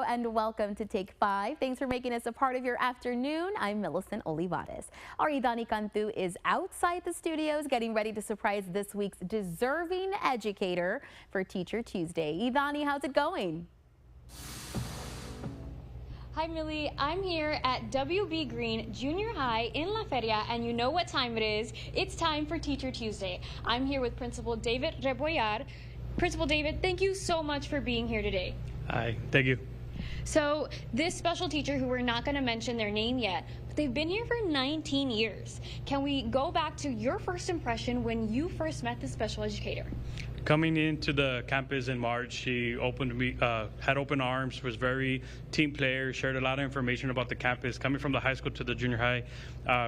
and welcome to Take 5. Thanks for making us a part of your afternoon. I'm Millicent Olivares. Our Idani Cantu is outside the studios getting ready to surprise this week's deserving educator for Teacher Tuesday. Idani, how's it going? Hi Millie, I'm here at WB Green Junior High in La Feria, and you know what time it is. It's time for Teacher Tuesday. I'm here with Principal David Rebollar. Principal David, thank you so much for being here today. Hi, thank you. So this special teacher, who we're not going to mention their name yet, but they've been here for 19 years. Can we go back to your first impression when you first met this special educator? Coming into the campus in March, she had open arms, was very team player, shared a lot of information about the campus. Coming from the high school to the junior high,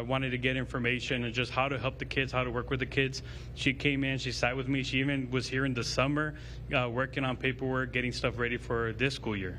wanted to get information and just how to help the kids, how to work with the kids. She came in, she sat with me. She even was here in the summer working on paperwork, getting stuff ready for this school year.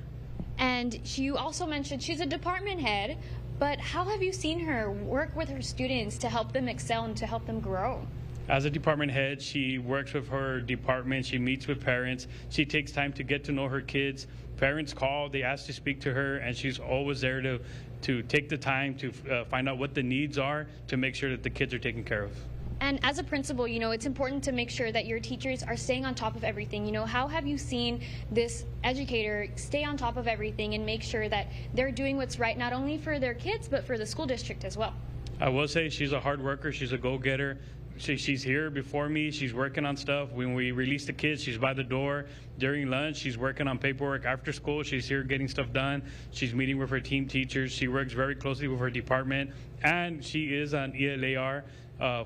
And you also mentioned she's a department head, but how have you seen her work with her students to help them excel and to help them grow? As a department head, she works with her department. She meets with parents. She takes time to get to know her kids. Parents call, they ask to speak to her, and she's always there to take the time to find out what the needs are to make sure that the kids are taken care of. And as a principal, you know, it's important to make sure that your teachers are staying on top of everything. You know, how have you seen this educator stay on top of everything and make sure that they're doing what's right, not only for their kids, but for the school district as well? I will say she's a hard worker. She's a go-getter. She's here before me. She's working on stuff. When we release the kids, she's by the door. During lunch, she's working on paperwork. After school, she's here getting stuff done. She's meeting with her team teachers. She works very closely with her department. And she is an ELAR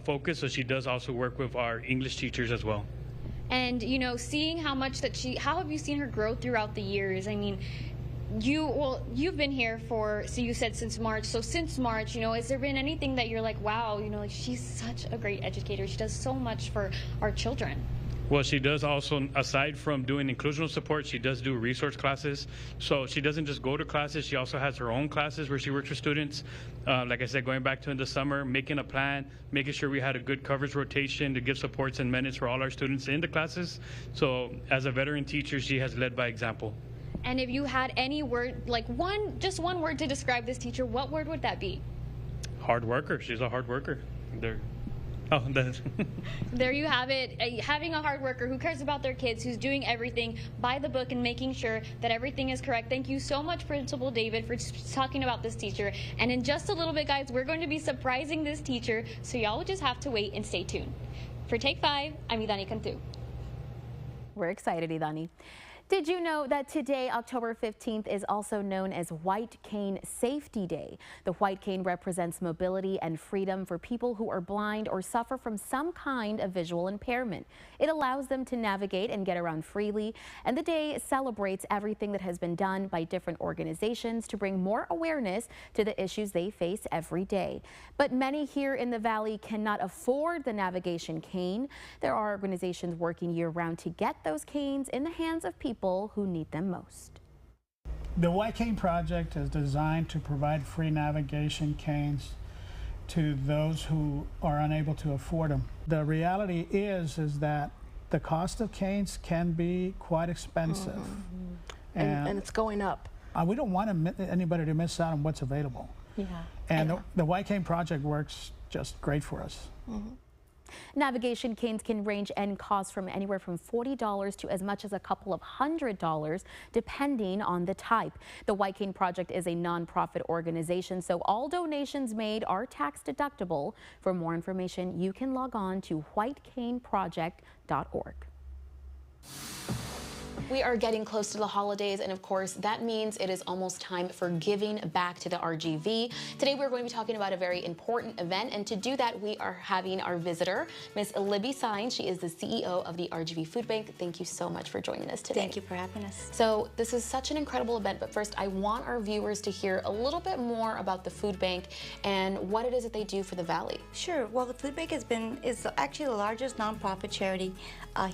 focus, so she does also work with our English teachers as well. And, you know, seeing how much that how have you seen her grow throughout the years? I mean, you've been here for, so you said since March. So since March, you know, has there been anything that you're like, wow, you know, like she's such a great educator. She does so much for our children. Well, she does also, aside from doing inclusional support, she does do resource classes. So she doesn't just go to classes, she also has her own classes where she works with students. Like I said, going back to in the summer, making a plan, making sure we had a good coverage rotation to give supports and minutes for all our students in the classes. So as a veteran teacher, she has led by example. And if you had any word, like just one word to describe this teacher, what word would that be? Hard worker. She's a hard worker. There you have it. Having a hard worker who cares about their kids, who's doing everything by the book and making sure that everything is correct. Thank you so much, Principal David, for talking about this teacher. And in just a little bit, guys, we're going to be surprising this teacher, so y'all will just have to wait and stay tuned. For Take 5, I'm Idani Cantu. We're excited, Idani. Did you know that today, October 15th, is also known as White Cane Safety Day? The white cane represents mobility and freedom for people who are blind or suffer from some kind of visual impairment. It allows them to navigate and get around freely, and the day celebrates everything that has been done by different organizations to bring more awareness to the issues they face every day. But many here in the Valley cannot afford the navigation cane. There are organizations working year-round to get those canes in the hands of people who need them most. The White Cane Project is designed to provide free navigation canes to those who are unable to afford them. The reality is that the cost of canes can be quite expensive. And it's going up. We don't want anybody to miss out on what's available. Yeah. And the White Cane Project works just great for us. Navigation canes can range and cost from anywhere from $40 to as much as a couple of $100, depending on the type. The White Cane Project is a nonprofit organization, so all donations made are tax deductible. For more information, you can log on to whitecaneproject.org. We are getting close to the holidays, and of course that means it is almost time for giving back to the RGV. Today we're going to be talking about a very important event, and to do that we are having our visitor, Miss Libby Saenz. She is the CEO of the RGV Food Bank. Thank you so much for joining us today. Thank you for having us. So this is such an incredible event, but first I want our viewers to hear a little bit more about the food bank and what it is that they do for the Valley. Sure. Well, the Food Bank is actually the largest nonprofit charity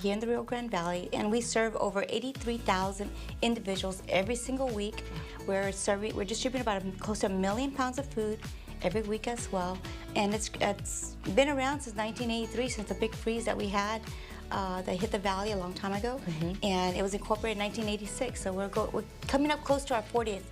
here in the Rio Grande Valley, and we serve over 83,000 individuals every single week. We're distributing about close to 1 million pounds of food every week as well, and it's been around since 1983, since the big freeze that we had. that hit the Valley a long time ago, and it was incorporated in 1986. So we're coming up close to our 40th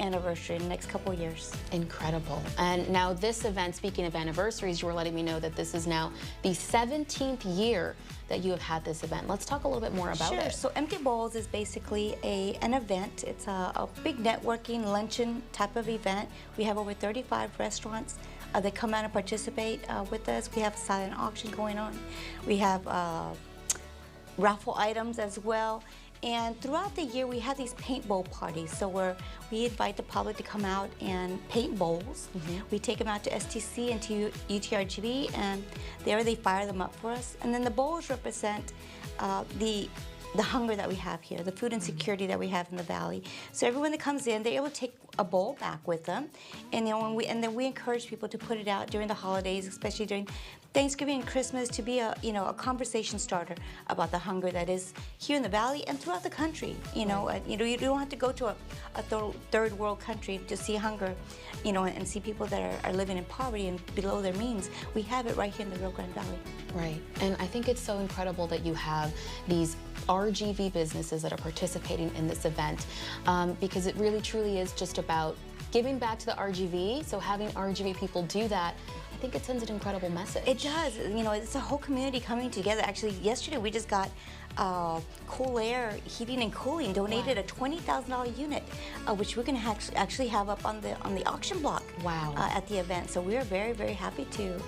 anniversary in the next couple of years. Incredible. And now this event, speaking of anniversaries, you were letting me know that this is now the 17th year that you have had this event. Let's talk a little bit more about it. Sure. So Empty Bowls is basically an event. It's a big networking luncheon type of event. We have over 35 restaurants that come out and participate with us. We have a silent auction going on. We have raffle items as well. And throughout the year, we have these paint bowl parties. So we invite the public to come out and paint bowls. We take them out to STC and to UTRGV, and there they fire them up for us. And then the bowls represent the hunger that we have here, the food insecurity that we have in the Valley. So everyone that comes in, they're able to take a bowl back with them, and then we encourage people to put it out during the holidays, especially during Thanksgiving and Christmas, to be a conversation starter about the hunger that is here in the Valley and throughout the country. You don't have to go to a third world country to see hunger, and see people that are living in poverty and below their means. We have it right here in the Rio Grande Valley. Right, and I think it's so incredible that you have these RGV businesses that are participating in this event, because it really truly is just about giving back to the RGV. So having RGV people do that, I think it sends an incredible message. It does. It's a whole community coming together. Actually, yesterday we just got Cool Air Heating and Cooling donated a $20,000 unit, which we're going to actually have up on the auction block. Wow. At the event. So we are very, very happy to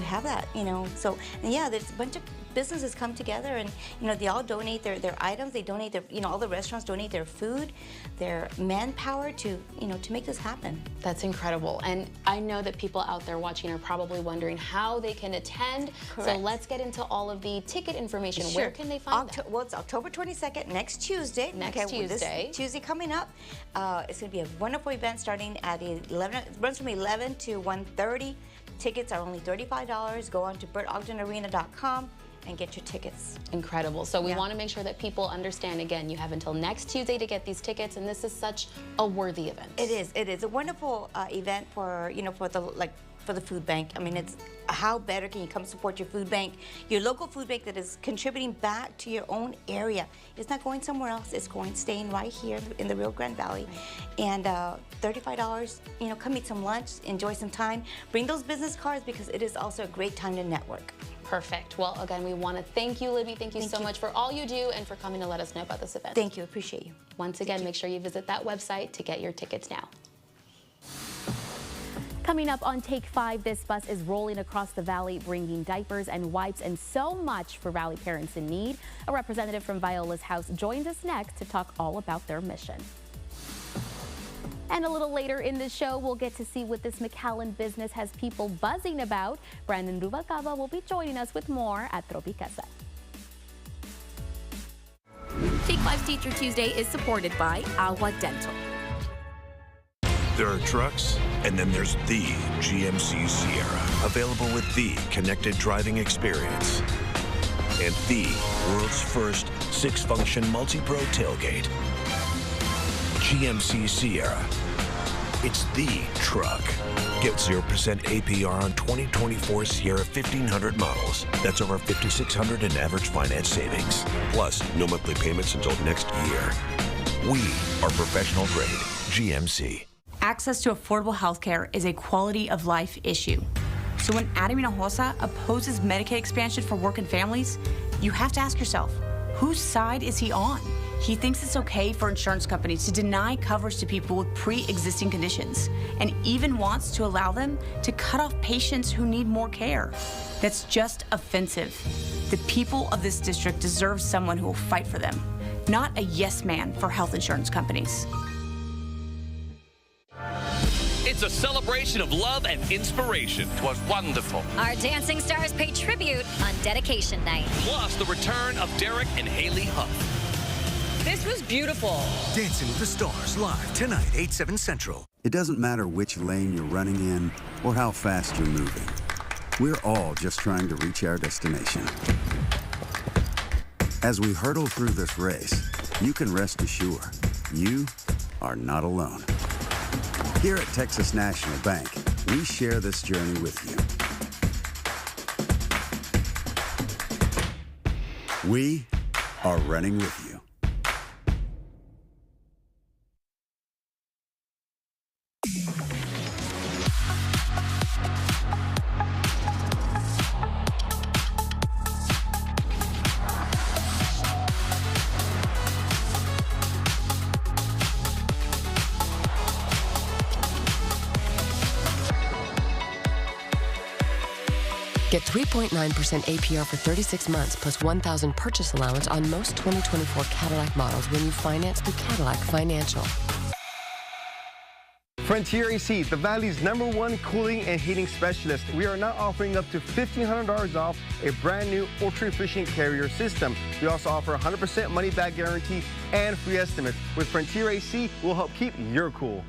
have that. So yeah, there's a bunch of businesses come together, and they all donate their items. They donate their all the restaurants donate their food, their manpower to make this happen. That's incredible. And I know that people out there watching are probably wondering how they can attend. Correct. So let's get into all of the ticket information. Sure. Where can they find that? Well, it's October 22nd, next Tuesday. Tuesday. This Tuesday coming up. It's going to be a wonderful event starting at 11. It runs from 11 to 1:30. Tickets are only $35. Go on to BertOgdenArena.com and get your tickets. Incredible. So we want to make sure that people understand, again, you have until next Tuesday to get these tickets, and this is such a worthy event. It is. It is a wonderful event for for the food bank. I mean, it's how better can you come support your food bank, your local food bank that is contributing back to your own area. It's not going somewhere else. It's staying right here in the Rio Grande Valley. Right. And $35, come eat some lunch, enjoy some time. Bring those business cards, because it is also a great time to network. Perfect. Well, again, we want to thank you, Libby. Thank you so much for all you do and for coming to let us know about this event. Thank you. Appreciate you. Once again, make sure you visit that website to get your tickets now. Coming up on Take 5, this bus is rolling across the Valley, bringing diapers and wipes and so much for Valley parents in need. A representative from Viola's House joins us next to talk all about their mission. And a little later in the show, we'll get to see what this McAllen business has people buzzing about. Brandon Rubalcaba will be joining us with more at Tropicasa. Take 5's Teacher Tuesday is supported by Agua Dental. There are trucks, and then there's the GMC Sierra, available with the connected driving experience and the world's first 6-function multi-pro tailgate. GMC Sierra. It's the truck. Get 0% APR on 2024 Sierra 1500 models. That's over $5,600 in average finance savings. Plus, no monthly payments until next year. We are professional grade GMC. Access to affordable health care is a quality of life issue. So when Adam Hinojosa opposes Medicaid expansion for working families, you have to ask yourself, whose side is he on? He thinks it's okay for insurance companies to deny coverage to people with pre-existing conditions, and even wants to allow them to cut off patients who need more care. That's just offensive. The people of this district deserve someone who will fight for them, not a yes man for health insurance companies. It's a celebration of love and inspiration. It was wonderful. Our dancing stars pay tribute on dedication night. Plus the return of Derek and Haley Huff. This was beautiful. Dancing with the Stars, live tonight, 8/7 Central. It doesn't matter which lane you're running in or how fast you're moving. We're all just trying to reach our destination. As we hurtle through this race, you can rest assured you are not alone. Here at Texas National Bank, we share this journey with you. We are running with you. Get 3.9% APR for 36 months plus $1,000 purchase allowance on most 2024 Cadillac models when you finance through Cadillac Financial. Frontier AC, the Valley's #1 cooling and heating specialist. We are now offering up to $1,500 off a brand new ultra-efficient carrier system. We also offer 100% money-back guarantee and free estimates. With Frontier AC, we'll help keep your cool.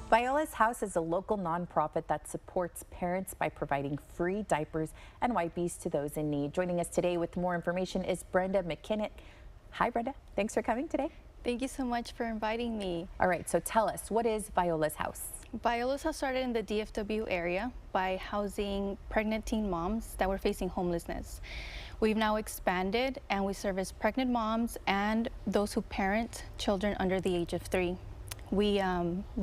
Viola's House is a local nonprofit that supports parents by providing free diapers and wipes to those in need. Joining us today with more information is Brenda McKinnon. Hi, Brenda. Thanks for coming today. Thank you so much for inviting me. All right, so tell us, what is Viola's House? Viola's House started in the DFW area by housing pregnant teen moms that were facing homelessness. We've now expanded and we service pregnant moms and those who parent children under the age of 3. We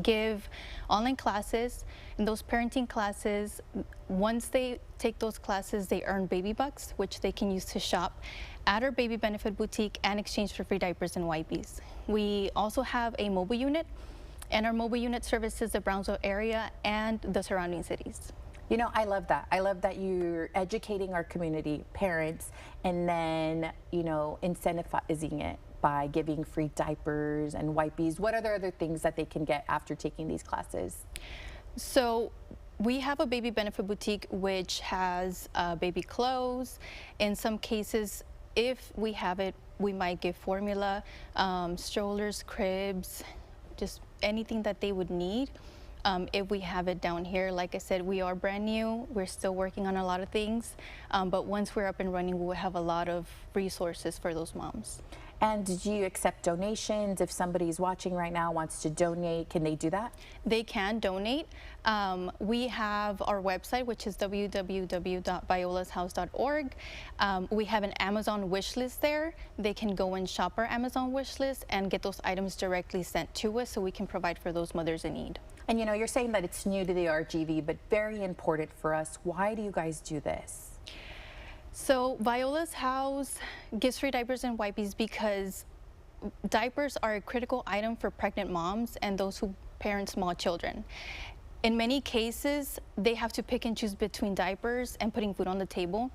give online classes. In those parenting classes, once they take those classes, they earn baby bucks, which they can use to shop at our baby benefit boutique and exchange for free diapers and wipes. We also have a mobile unit, and our mobile unit services the Brownsville area and the surrounding cities. You know, I love that. I love that you're educating our community, parents, and then, you know, incentivizing it by giving free diapers and wipes. What are the other things that they can get after taking these classes? So we have a baby benefit boutique which has baby clothes. In some cases, if we have it, we might give formula, strollers, cribs, just anything that they would need. If we have it down here, like I said, we are brand new. We're still working on a lot of things. But once we're up and running, we'll have a lot of resources for those moms. And do you accept donations? If somebody's watching right now wants to donate, can they do that? They can donate. We have our website, which is www.violashouse.org. We have an Amazon wish list there. They can go and shop our Amazon wish list and get those items directly sent to us so we can provide for those mothers in need. And you know, you're saying that it's new to the RGV, but very important for us. Why do you guys do this? So Viola's House gives free diapers and wipes because diapers are a critical item for pregnant moms and those who parent small children. In many cases, they have to pick and choose between diapers and putting food on the table.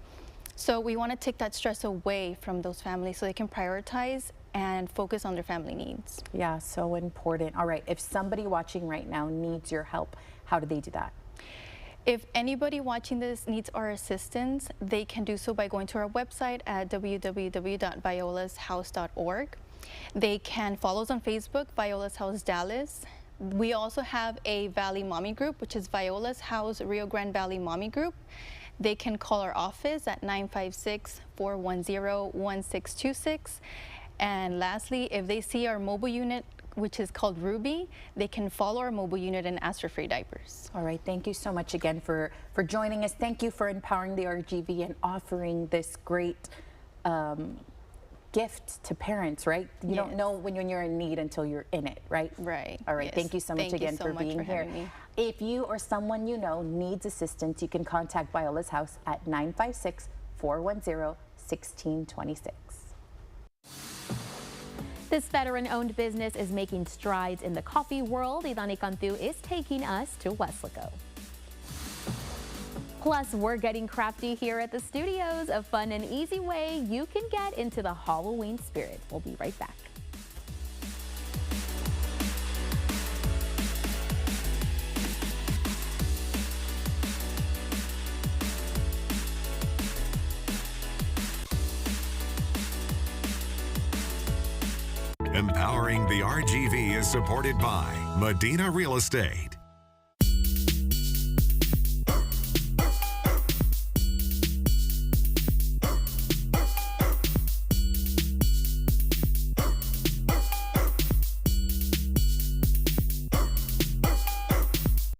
So we want to take that stress away from those families so they can prioritize and focus on their family needs. Yeah, so important. All right, if somebody watching right now needs your help, how do they do that? If anybody watching this needs our assistance, they can do so by going to our website at www.violashouse.org. They can follow us on Facebook, Viola's House Dallas. We also have a Valley Mommy Group, which is Viola's House Rio Grande Valley Mommy Group. They can call our office at 956-410-1626. And lastly, if they see our mobile unit, which is called Ruby, they can follow our mobile unit and ask for free diapers. All right, thank you so much again for joining us. Thank you for empowering the RGV and offering this great gift to parents, right? You don't know when you're in need until you're in it, right? Right. All right, yes. Thank you so much again for being here. Me. If you or someone you know needs assistance, you can contact Viola's House at 956-410-1626. This veteran-owned business is making strides in the coffee world. Idani Cantu is taking us to Weslaco. Plus, we're getting crafty here at the studios. A fun and easy way you can get into the Halloween spirit. We'll be right back. Empowering the RGV is supported by Medina Real Estate.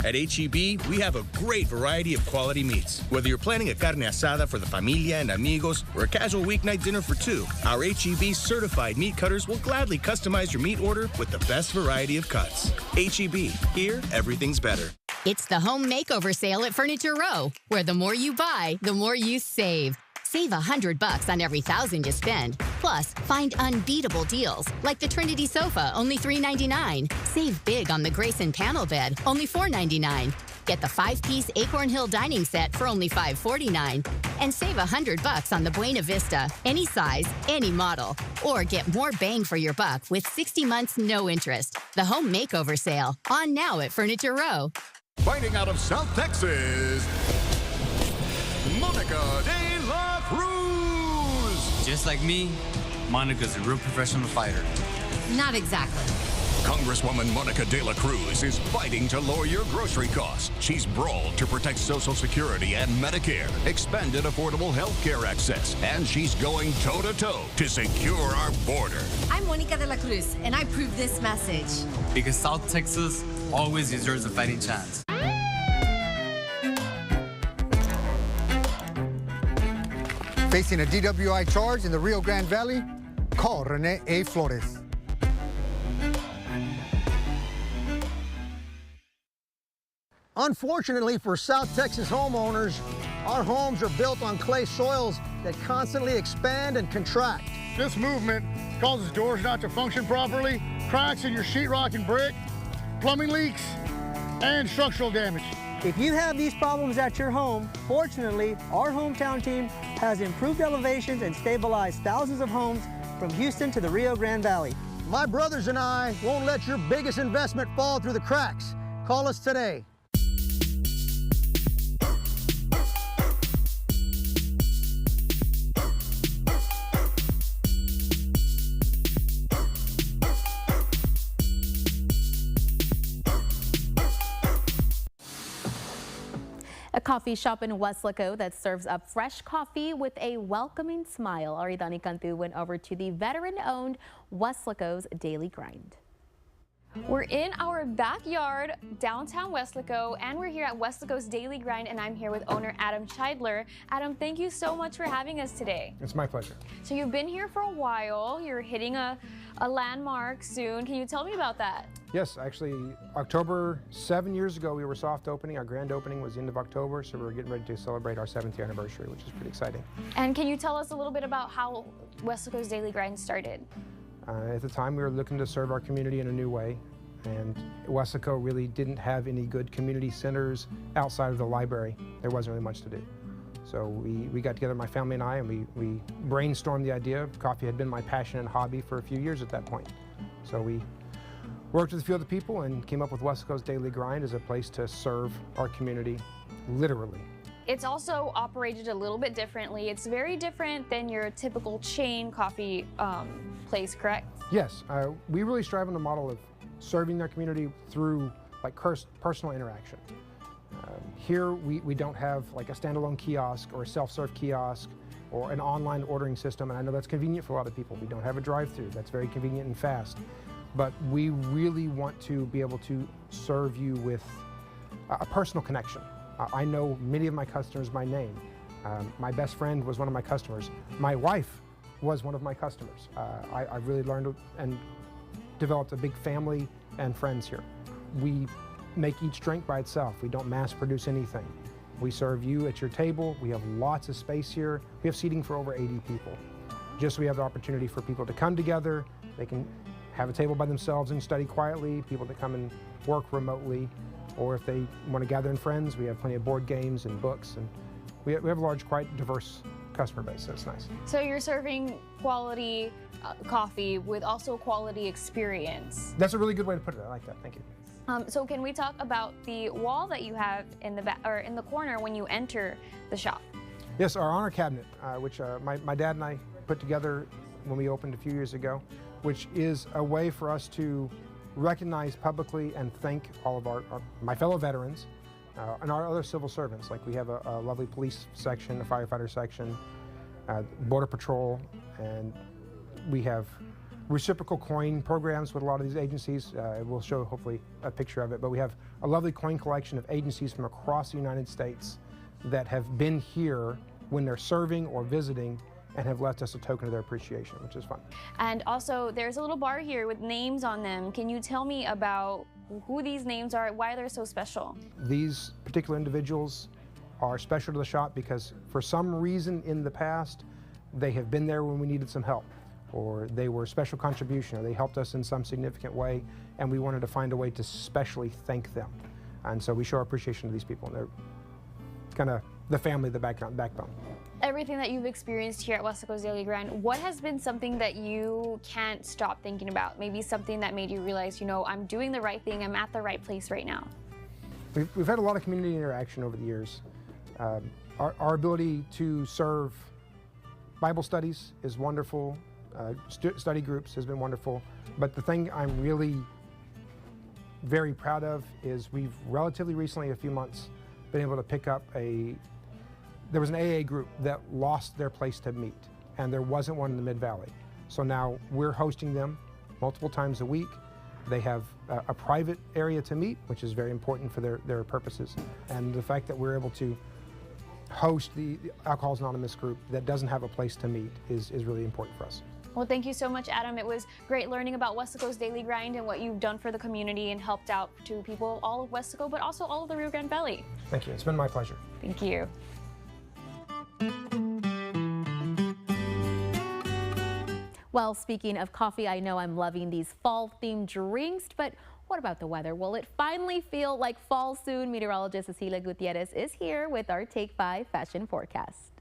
At H-E-B, we have a great variety of quality meats. Whether you're planning a carne asada for the familia and amigos or a casual weeknight dinner for two, our H-E-B certified meat cutters will gladly customize your meat order with the best variety of cuts. H-E-B, here everything's better. It's the home makeover sale at Furniture Row, where the more you buy, the more you save. Save $100 on every $1,000 you spend. Plus, find unbeatable deals, like the Trinity sofa, only $3.99. Save big on the Grayson panel bed, only $4.99. Get the 5-piece Acorn Hill dining set for only $5.49. And save $100 on the Buena Vista, any size, any model. Or get more bang for your buck with 60 months no interest. The home makeover sale, on now at Furniture Row. Fighting out of South Texas, Monica de la Cruz. Just like me, Monica's a real professional fighter. Not exactly. Congresswoman Monica de la Cruz is fighting to lower your grocery costs. She's brawled to protect Social Security and Medicare, expanded affordable health care access, and she's going toe-to-toe to secure our border. I'm Monica de la Cruz, and I approve this message. Because South Texas always deserves a fighting chance. Facing a DWI charge in the Rio Grande Valley? Call Rene A. Flores. Unfortunately for South Texas homeowners, our homes are built on clay soils that constantly expand and contract. This movement causes doors not to function properly, cracks in your sheetrock and brick, plumbing leaks, and structural damage. If you have these problems at your home, fortunately, our hometown team has improved elevations and stabilized thousands of homes from Houston to the Rio Grande Valley. My brothers and I won't let your biggest investment fall through the cracks. Call us today. A coffee shop in Weslaco that serves up fresh coffee with a welcoming smile. Aridani Cantu went over to the veteran-owned Weslaco's Daily Grind. We're in our backyard, downtown Weslaco, and we're here at Weslaco's Daily Grind, and I'm here with owner Adam Scheidler. Adam, thank you so much for having us today. It's my pleasure. So you've been here for a while. You're hitting a landmark soon. Can you tell me about that? Yes, actually, October, 7 years ago, we were soft opening. Our grand opening was the end of October, so we're getting ready to celebrate our 7th anniversary, which is pretty exciting. And can you tell us a little bit about how Weslaco's Daily Grind started? At the time, we were looking to serve our community in a new way, and Weslaco really didn't have any good community centers outside of the library. There wasn't really much to do. So we got together, my family and I, and we brainstormed the idea. Coffee had been my passion and hobby for a few years at that point. So we worked with a few other people and came up with Weslaco's Daily Grind as a place to serve our community, literally. It's also operated a little bit differently. It's very different than your typical chain coffee place, correct? Yes, we really strive on the model of serving our community through like personal interaction. Here we don't have like a standalone kiosk or a self-serve kiosk or an online ordering system, and I know that's convenient for a lot of people. We don't have a drive-through. That's very convenient and fast. But we really want to be able to serve you with a personal connection. I know many of my customers by name. My best friend was one of my customers. My wife was one of my customers. I really learned and developed a big family and friends here. We make each drink by itself. We don't mass produce anything. We serve you at your table. We have lots of space here. We have seating for over 80 people. Just so we have the opportunity for people to come together. They can have a table by themselves and study quietly, people that come and work remotely, or if they want to gather in friends, we have plenty of board games and books, and we have a large, quite diverse customer base, so it's nice. So you're serving quality coffee with also quality experience. That's a really good way to put it. I like that. Thank you. So can we talk about the wall that you have in the back or in the corner when you enter the shop? Yes, our honor cabinet, which my dad and I put together when we opened a few years ago, which is a way for us to recognize publicly and thank all of my fellow veterans and our other civil servants. Like we have a lovely police section, a firefighter section, border patrol, and we have reciprocal coin programs with a lot of these agencies. We'll show hopefully a picture of it, but we have a lovely coin collection of agencies from across the United States that have been here when they're serving or visiting and have left us a token of their appreciation, which is fun. And also, there's a little bar here with names on them. Can you tell me about who these names are, why they're so special? These particular individuals are special to the shop because for some reason in the past, they have been there when we needed some help, or they were a special contribution, or they helped us in some significant way, and we wanted to find a way to specially thank them. And so we show our appreciation to these people, and they're kind of the family, the backbone. Everything that you've experienced here at Weslaco's Daily Grind, what has been something that you can't stop thinking about? Maybe something that made you realize, you know, I'm doing the right thing, I'm at the right place right now. We've had a lot of community interaction over the years. Our ability to serve Bible studies is wonderful. Study groups has been wonderful. But the thing I'm really very proud of is we've relatively recently, a few months, been able to pick up there was an AA group that lost their place to meet, and there wasn't one in the Mid-Valley. So now we're hosting them multiple times a week. They have a private area to meet, which is very important for their purposes. And the fact that we're able to host the Alcoholics Anonymous group that doesn't have a place to meet is really important for us. Well, thank you so much, Adam. It was great learning about Weslaco's Daily Grind and what you've done for the community and helped out to people all of Weslaco, but also all of the Rio Grande Valley. Thank you. It's been my pleasure. Thank you. Well, speaking of coffee, I know I'm loving these fall-themed drinks, but what about the weather? Will it finally feel like fall soon? Meteorologist Cecilia Gutierrez is here with our Take 5 fashion forecast.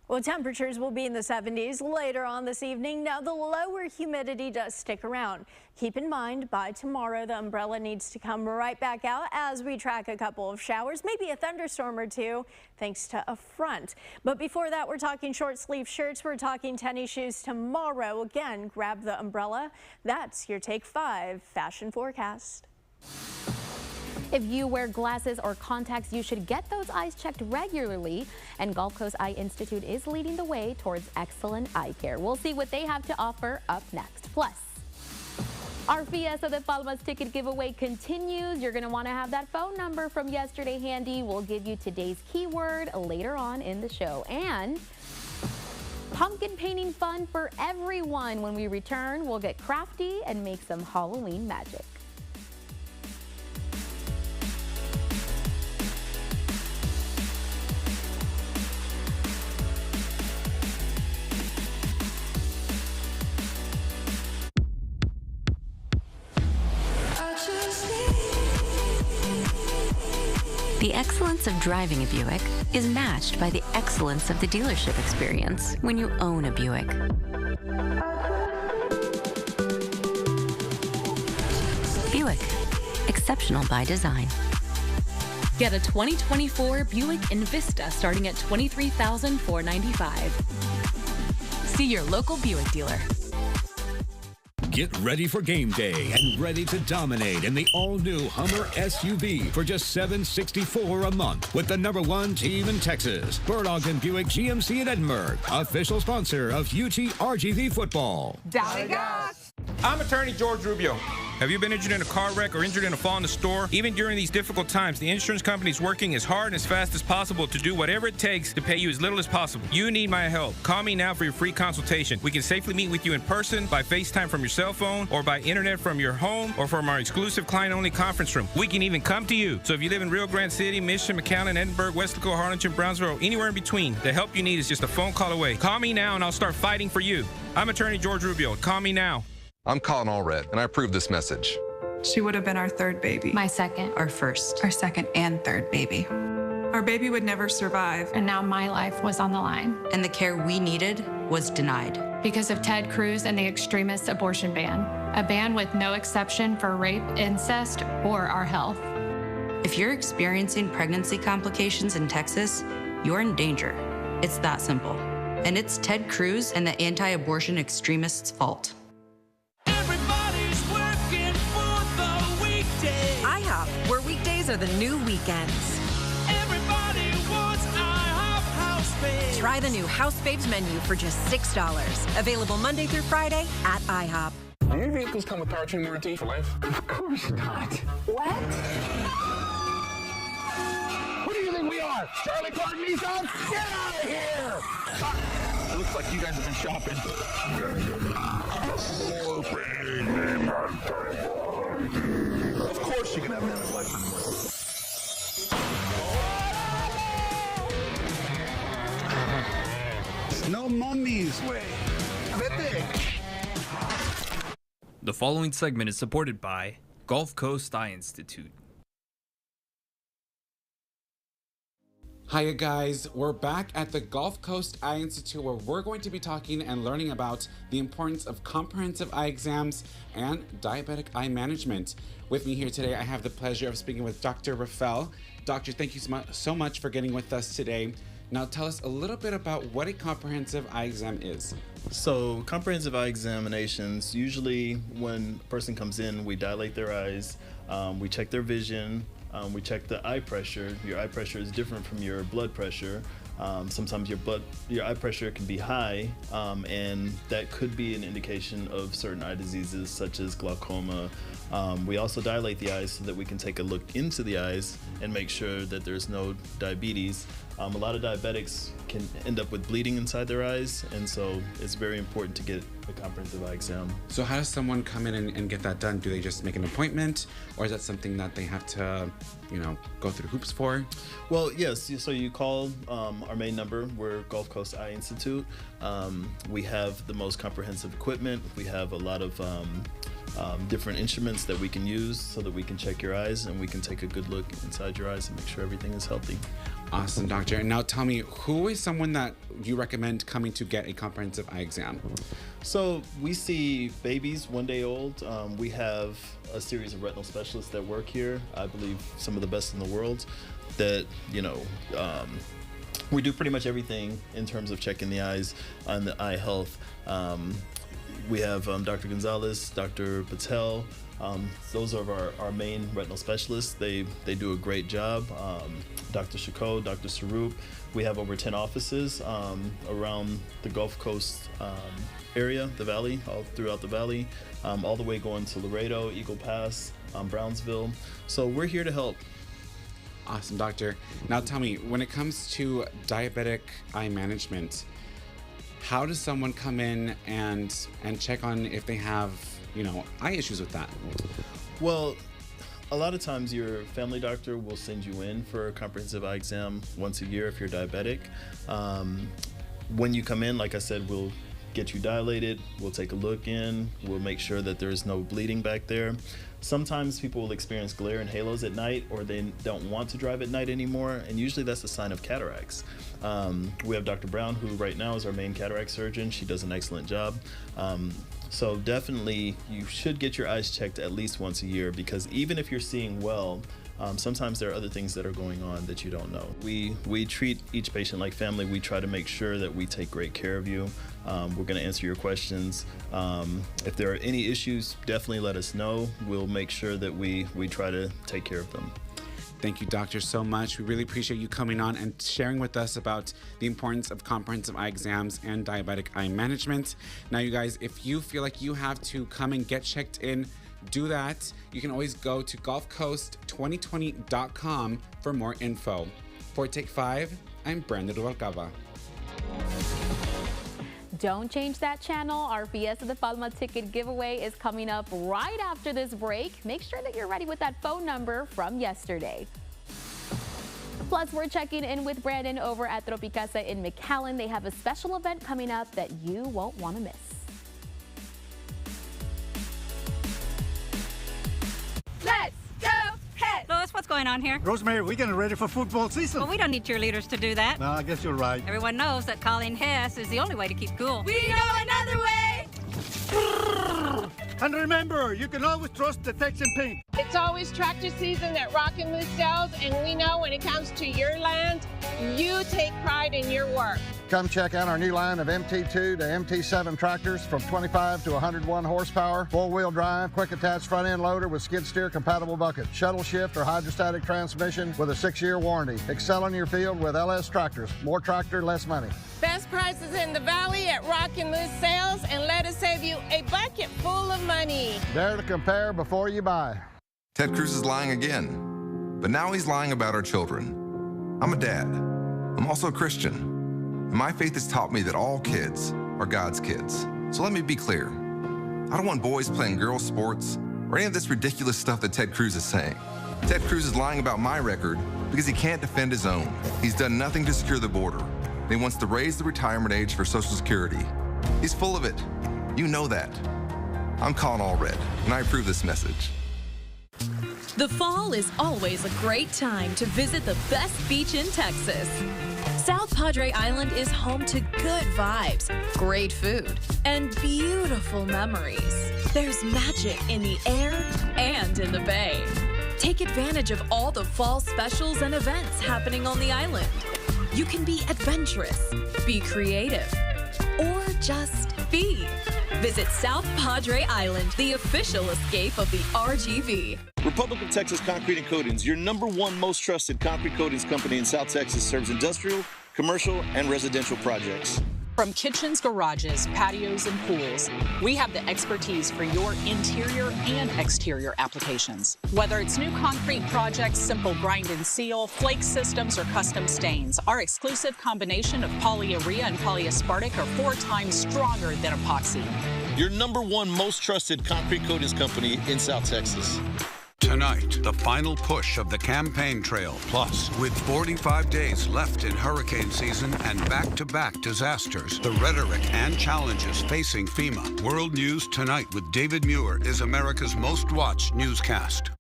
Well, temperatures will be in the 70s later on this evening. Now, the lower humidity does stick around. Keep in mind, by tomorrow, the umbrella needs to come right back out as we track a couple of showers, maybe a thunderstorm or two, thanks to a front. But before that, we're talking short sleeve shirts. We're talking tennis shoes tomorrow. Again, grab the umbrella. That's your Take 5 fashion forecast. If you wear glasses or contacts, you should get those eyes checked regularly. And Gulf Coast Eye Institute is leading the way towards excellent eye care. We'll see what they have to offer up next. Plus, our Fiesta de Palmas ticket giveaway continues. You're going to want to have that phone number from yesterday handy. We'll give you today's keyword later on in the show. And pumpkin painting fun for everyone. When we return, we'll get crafty and make some Halloween magic. The excellence of driving a Buick is matched by the excellence of the dealership experience when you own a Buick. Buick, exceptional by design. Get a 2024 Buick Envista starting at $23,495. See your local Buick dealer. Get ready for game day and ready to dominate in the all-new Hummer SUV for just $764 a month with the #1 team in Texas. Burlington Buick GMC in Edinburgh, official sponsor of UT RGV football. Dolly Goss. I'm attorney George Rubio. Have you been injured in a car wreck or injured in a fall in the store? Even during these difficult times, the insurance company is working as hard and as fast as possible to do whatever it takes to pay you as little as possible. You need my help. Call me now for your free consultation. We can safely meet with you in person, by FaceTime from your cell phone, or by internet from your home, or from our exclusive client-only conference room. We can even come to you. So if you live in Rio Grande City, Mission, McAllen, Edinburgh, Weslaco, Harlingen, Brownsville, or anywhere in between, the help you need is just a phone call away. Call me now and I'll start fighting for you. I'm attorney George Rubio. Call me now. I'm Colin Allred, and I approve this message. She would have been our third baby. My second. Our first. Our second and third baby. Our baby would never survive. And now my life was on the line. And the care we needed was denied. Because of Ted Cruz and the extremist abortion ban. A ban with no exception for rape, incest, or our health. If you're experiencing pregnancy complications in Texas, you're in danger. It's that simple. And it's Ted Cruz and the anti-abortion extremists' fault. Where weekdays are the new weekends. Everybody wants IHOP House Try the new House Babes menu for just $6. Available Monday through Friday at IHOP. Do your vehicles come with powertrain warranty for life? Of course not. What? What do you think we are? Charlie Clark Nissan? Get out of here! It looks like you guys have been shopping. Of course you can have an license. No mummies. Wait. Vete. The following segment is supported by Gulf Coast Eye Institute. Hiya guys, we're back at the Gulf Coast Eye Institute where we're going to be talking and learning about the importance of comprehensive eye exams and diabetic eye management. With me here today, I have the pleasure of speaking with Dr. Rafael. Doctor, thank you so much for getting with us today. Now tell us a little bit about what a comprehensive eye exam is. So comprehensive eye examinations, usually when a person comes in, we dilate their eyes, we check their vision, we check the eye pressure. Your eye pressure is different from your blood pressure. Sometimes your eye pressure can be high, and that could be an indication of certain eye diseases such as glaucoma. We also dilate the eyes so that we can take a look into the eyes and make sure that there's no diabetes. A lot of diabetics can end up with bleeding inside their eyes, and so it's very important to get a comprehensive eye exam. So how does someone come in and get that done? Do they just make an appointment, or is that something that they have to, go through hoops for? Well, yes. So you call our main number. We're Gulf Coast Eye Institute. We have the most comprehensive equipment. We have a lot of different instruments that we can use so that we can check your eyes and we can take a good look inside your eyes and make sure everything is healthy. Awesome, doctor. And now tell me, who is someone that you recommend coming to get a comprehensive eye exam? So we see babies 1 day old. We have a series of retinal specialists that work here. I believe some of the best in the world that, we do pretty much everything in terms of checking the eyes and the eye health. We have Dr. Gonzalez, Dr. Patel. Those are our main retinal specialists. They do a great job. Dr. Chacot, Dr. Sarup. We have over 10 offices around the Gulf Coast area, the valley, all throughout the valley, all the way going to Laredo, Eagle Pass, Brownsville. So we're here to help. Awesome, doctor. Now tell me, when it comes to diabetic eye management, how does someone come in and check on if they have, eye issues with that? Well, a lot of times your family doctor will send you in for a comprehensive eye exam once a year if you're diabetic. When you come in, like I said, we'll get you dilated, we'll take a look in, we'll make sure that there's no bleeding back there. Sometimes people will experience glare and halos at night, or they don't want to drive at night anymore, and usually that's a sign of cataracts. We have Dr. Brown, who right now is our main cataract surgeon. She does an excellent job. So definitely you should get your eyes checked at least once a year, because even if you're seeing well, sometimes there are other things that are going on that you don't know. We treat each patient like family. We try to make sure that we take great care of you. We're going to answer your questions. If there are any issues, definitely let us know. We'll make sure that we try to take care of them. Thank you, doctor, so much. We really appreciate you coming on and sharing with us about the importance of comprehensive eye exams and diabetic eye management. Now, you guys, if you feel like you have to come and get checked in, do that. You can always go to gulfcoast2020.com for more info. For Take 5, I'm Brandon Rubalcaba. Don't change that channel. Our Fiesta de Palma ticket giveaway is coming up right after this break. Make sure that you're ready with that phone number from yesterday. Plus, we're checking in with Brandon over at Tropicasa in McAllen. They have a special event coming up that you won't want to miss. Let's go Head! Louis, what's going on here? Rosemary, we're getting ready for football season. Well, we don't need cheerleaders to do that. No, I guess you're right. Everyone knows that Colleen Hess is the only way to keep cool. We know another way! And remember, you can always trust the Texan Pink. It's always tractor season at Rockin' Moose sells, and we know when it comes to your land, you take pride in your work. come check out our new line of MT2 to MT7 tractors from 25 to 101 horsepower, four-wheel drive, quick attach front-end loader with skid steer compatible bucket, shuttle shift or hydrostatic transmission with a 6-year warranty. Excel in your field with LS Tractors. More tractor, less money. Best prices in the valley at Rockin' Loose Sales, and let us save you a bucket full of money. Dare to compare before you buy. Ted Cruz is lying again, but now he's lying about our children. I'm a dad. I'm also a Christian. And my faith has taught me that all kids are God's kids. So let me be clear. I don't want boys playing girls' sports or any of this ridiculous stuff that Ted Cruz is saying. Ted Cruz is lying about my record because he can't defend his own. He's done nothing to secure the border. And he wants to raise the retirement age for Social Security. He's full of it. You know that. I'm Colin Allred, and I approve this message. The fall is always a great time to visit the best beach in Texas. South Padre Island is home to good vibes, great food, and beautiful memories. There's magic in the air and in the bay. Take advantage of all the fall specials and events happening on the island. You can be adventurous, be creative, or just be. Visit South Padre Island, the official escape of the RGV. Republic of Texas Concrete and Coatings, your #1 most trusted concrete coatings company in South Texas, serves industrial, commercial, and residential projects. From kitchens, garages, patios, and pools, we have the expertise for your interior and exterior applications. Whether it's new concrete projects, simple grind and seal, flake systems, or custom stains, our exclusive combination of polyurea and polyaspartic are 4 times stronger than epoxy. Your #1 most trusted concrete coatings company in South Texas. Tonight, the final push of the campaign trail. Plus, with 45 days left in hurricane season and back-to-back disasters, the rhetoric and challenges facing FEMA. World News Tonight with David Muir is America's most watched newscast.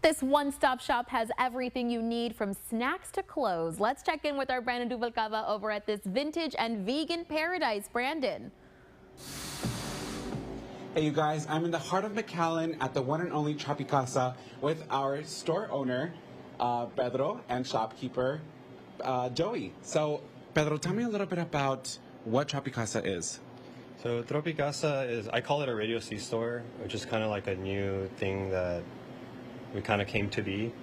This one-stop shop has everything you need from snacks to clothes. Let's check in with our Brandon Duvalcava over at this vintage and vegan paradise. Brandon. Hey you guys, I'm in the heart of McAllen at the one and only Tropicasa with our store owner, Pedro, and shopkeeper, Joey. So, Pedro, tell me a little bit about what Tropicasa is. So, Tropicasa is, I call it a Radio C-store, which is kind of like a new thing that we kind of came to be,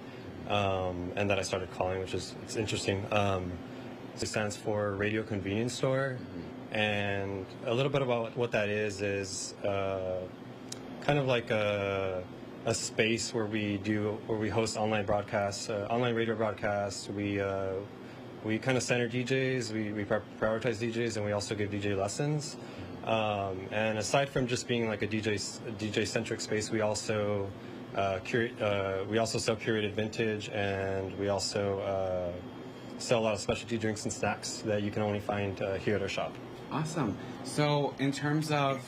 and that I started calling, which is, it's interesting. It stands for Radio Convenience Store. And a little bit about what that is kind of like a space where we host online broadcasts, online radio broadcasts. We kind of center DJs. We prioritize DJs, and we also give DJ lessons. And aside from just being like a DJ centric space, we also we also sell curated vintage, and we also sell a lot of specialty drinks and snacks that you can only find here at our shop. Awesome. So in terms of,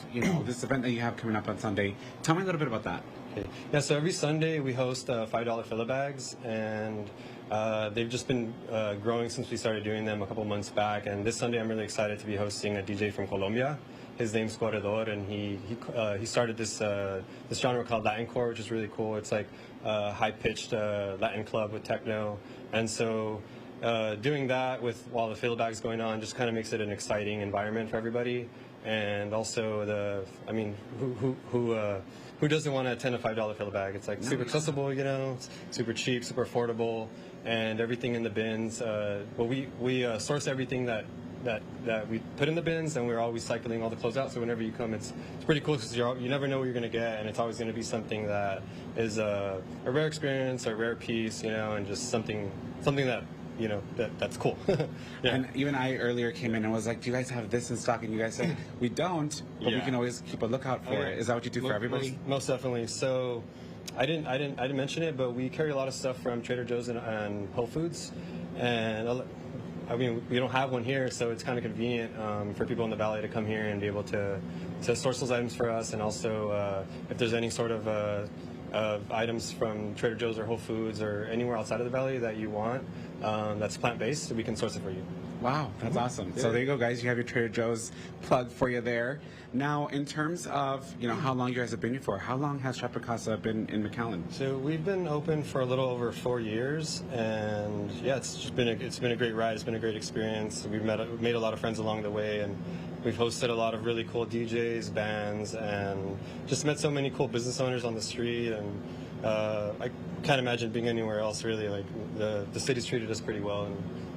this event that you have coming up on Sunday, tell me a little bit about that. Okay. Yeah, so every Sunday we host $5 filler bags, and they've just been growing since we started doing them a couple months back. And this Sunday I'm really excited to be hosting a DJ from Colombia. His name's Corredor, and he started this genre called Latincore, which is really cool. It's like a high-pitched Latin club with techno. And so doing that while the fill bag's going on just kind of makes it an exciting environment for everybody. And also who doesn't want to attend a $5 fill bag? It's like super accessible, it's super cheap, super affordable, and everything in the bins. We source everything that we put in the bins, and we're always cycling all the clothes out. So whenever you come, it's pretty cool because you never know what you're going to get, and it's always going to be something that is a rare experience, a rare piece, and just something that. That's cool. Yeah. And even I earlier came in and was like, do you guys have this in stock? And you guys said, we don't, but we can always keep a lookout for it. Is that what you do for everybody? Most definitely. So I didn't mention it, but we carry a lot of stuff from Trader Joe's and Whole Foods. And we don't have one here, so it's kind of convenient for people in the valley to come here and be able to source those items for us. And also, if there's any sort of items from Trader Joe's or Whole Foods or anywhere outside of the valley that you want that's plant-based, we can source it for you. Wow, that's awesome. So there you go, guys. You have your Trader Joe's plug for you there. Now, in terms of, how long you guys have been here for, how long has Tropicasa been in McAllen? So we've been open for a little over 4 years, and yeah, it's been a great ride. It's been a great experience. We've made a lot of friends along the way, and we've hosted a lot of really cool DJs, bands, and just met so many cool business owners on the street. And I can't imagine being anywhere else, really. Like the city's treated us pretty well, and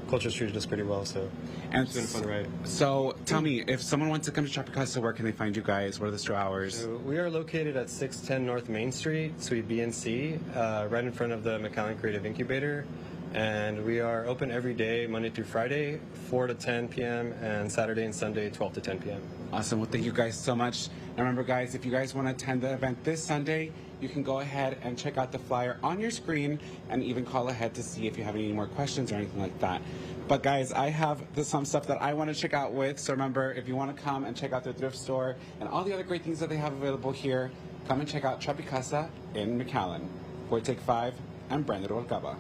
culture's treated us pretty well, so it's been a fun ride. So tell me, if someone wants to come to Tropicasa, where can they find you guys? What are the store hours? So we are located at 610 North Main Street, Suite B and C, right in front of the McAllen Creative Incubator. And we are open every day, Monday through Friday, 4 to 10 p.m., and Saturday and Sunday, 12 to 10 p.m. Awesome. Well, thank you guys so much. And remember, guys, if you guys want to attend the event this Sunday, you can go ahead and check out the flyer on your screen and even call ahead to see if you have any more questions or anything like that. But guys, I have some stuff that I want to check out with. So remember, if you want to come and check out their thrift store and all the other great things that they have available here, come and check out Tropicasa in McAllen. For Take 5, I'm Brandon Rubalcaba.